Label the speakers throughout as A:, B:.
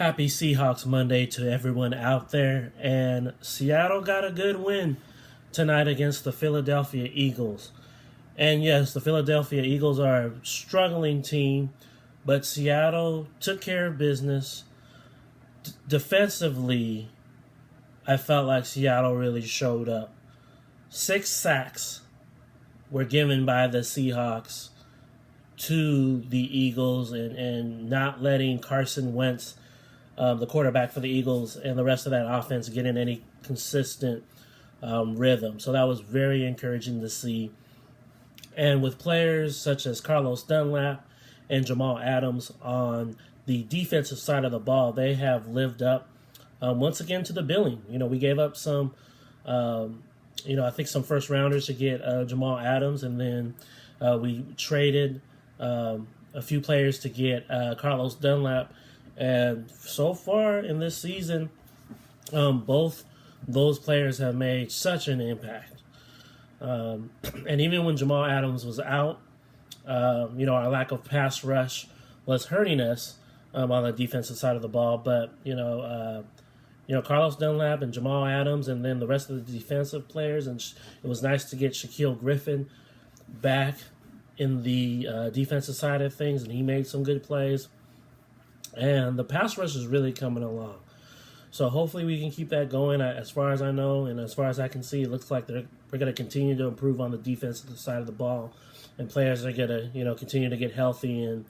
A: Happy Seahawks Monday to everyone out there. And Seattle got a good win tonight against the Philadelphia Eagles. And yes, the Philadelphia Eagles are a struggling team, but Seattle took care of business. Defensively, I felt like Seattle really showed up. 6 sacks were given by the Seahawks to the Eagles and not letting Carson Wentz, the quarterback for the Eagles, and the rest of that offense get in any consistent rhythm. So that was very encouraging to see. And with players such as Carlos Dunlap and Jamal Adams on the defensive side of the ball, they have lived up once again to the billing. We gave up some, I think some first rounders to get Jamal Adams, and then we traded a few players to get Carlos Dunlap. And so far in this season, both those players have made such an impact. And even when Jamal Adams was out, our lack of pass rush was hurting us on the defensive side of the ball. But, Carlos Dunlap and Jamal Adams and then the rest of the defensive players, and it was nice to get Shaquille Griffin back in the defensive side of things, and he made some good plays. And the pass rush is really coming along. So hopefully we can keep that going. As far as I know and as far as I can see, it looks like we're going to continue to improve on the defensive side of the ball, and players are going to continue to get healthy and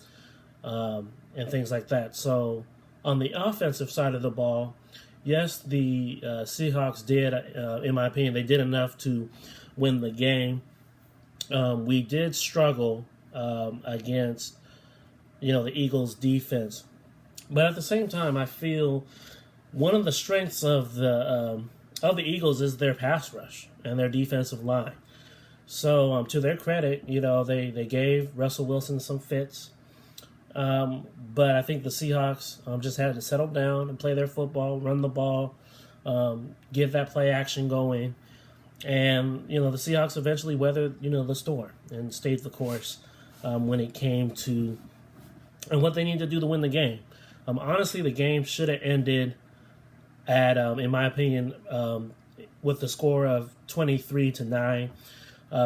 A: things like that. So on the offensive side of the ball, yes, the Seahawks did, in my opinion, they did enough to win the game. We did struggle against the Eagles' defense, but at the same time, I feel one of the strengths of the Eagles is their pass rush and their defensive line. So to their credit, they gave Russell Wilson some fits. But I think the Seahawks just had to settle down and play their football, run the ball, get that play action going. And, the Seahawks eventually weathered, the storm and stayed the course when it came to and what they need to do to win the game. Honestly, the game should have ended at, in my opinion, with the score of 23-9.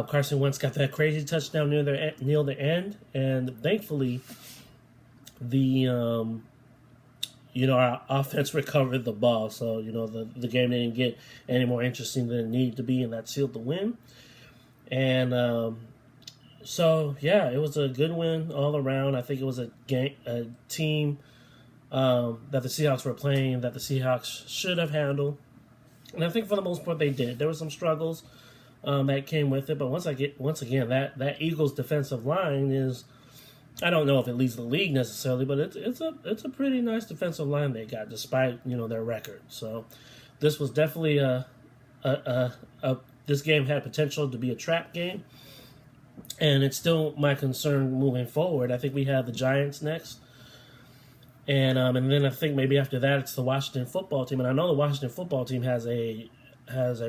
A: Carson Wentz got that crazy touchdown near the end, and thankfully, our offense recovered the ball. So the game didn't get any more interesting than it needed to be, and that sealed the win. And it was a good win all around. I think it was a team that the Seahawks were playing that the Seahawks should have handled. And I think for the most part they did. There were some struggles that came with it, but once again, that Eagles defensive line is, I don't know if it leads the league necessarily, but it's a pretty nice defensive line they got despite their record. So this was definitely this game had potential to be a trap game, and it's still my concern moving forward. I think we have the Giants next. And then I think maybe after that it's the Washington football team, and I know the Washington football team has a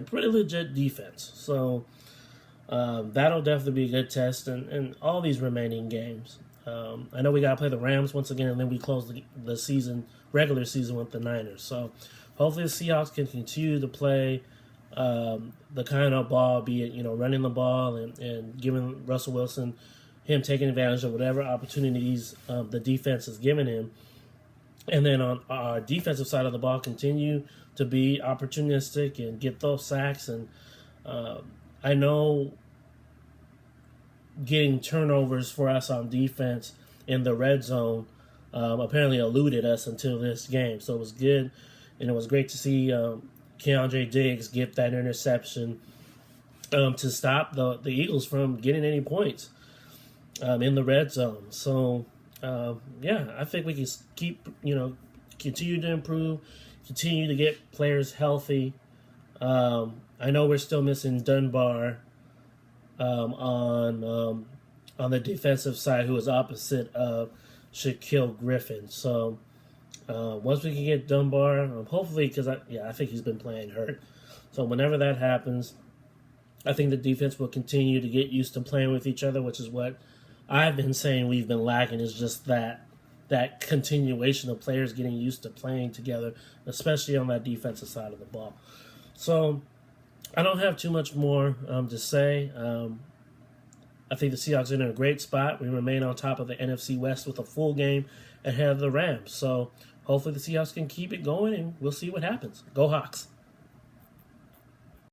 A: pretty legit defense, so that'll definitely be a good test in all these remaining games. I know we got to play the Rams once again, and then we close the regular season with the Niners. So hopefully the Seahawks can continue to play the kind of ball, be it running the ball and giving Russell Wilson, him taking advantage of whatever opportunities the defense is giving him. And then on our defensive side of the ball, continue to be opportunistic and get those sacks. And I know getting turnovers for us on defense in the red zone apparently eluded us until this game. So it was good, and it was great to see Keandre Diggs get that interception to stop the Eagles from getting any points in the red zone. So I think we can keep, continue to improve, continue to get players healthy. I know we're still missing Dunbar on the defensive side, who is opposite of Shaquille Griffin. So once we can get Dunbar, hopefully, because I think he's been playing hurt. So whenever that happens, I think the defense will continue to get used to playing with each other, which is what I've been saying we've been lacking, is just that that continuation of players getting used to playing together, especially on that defensive side of the ball. So I don't have too much more to say. I think the Seahawks are in a great spot. We remain on top of the NFC West with a full game ahead of the Rams. So hopefully the Seahawks can keep it going, and we'll see what happens. Go Hawks.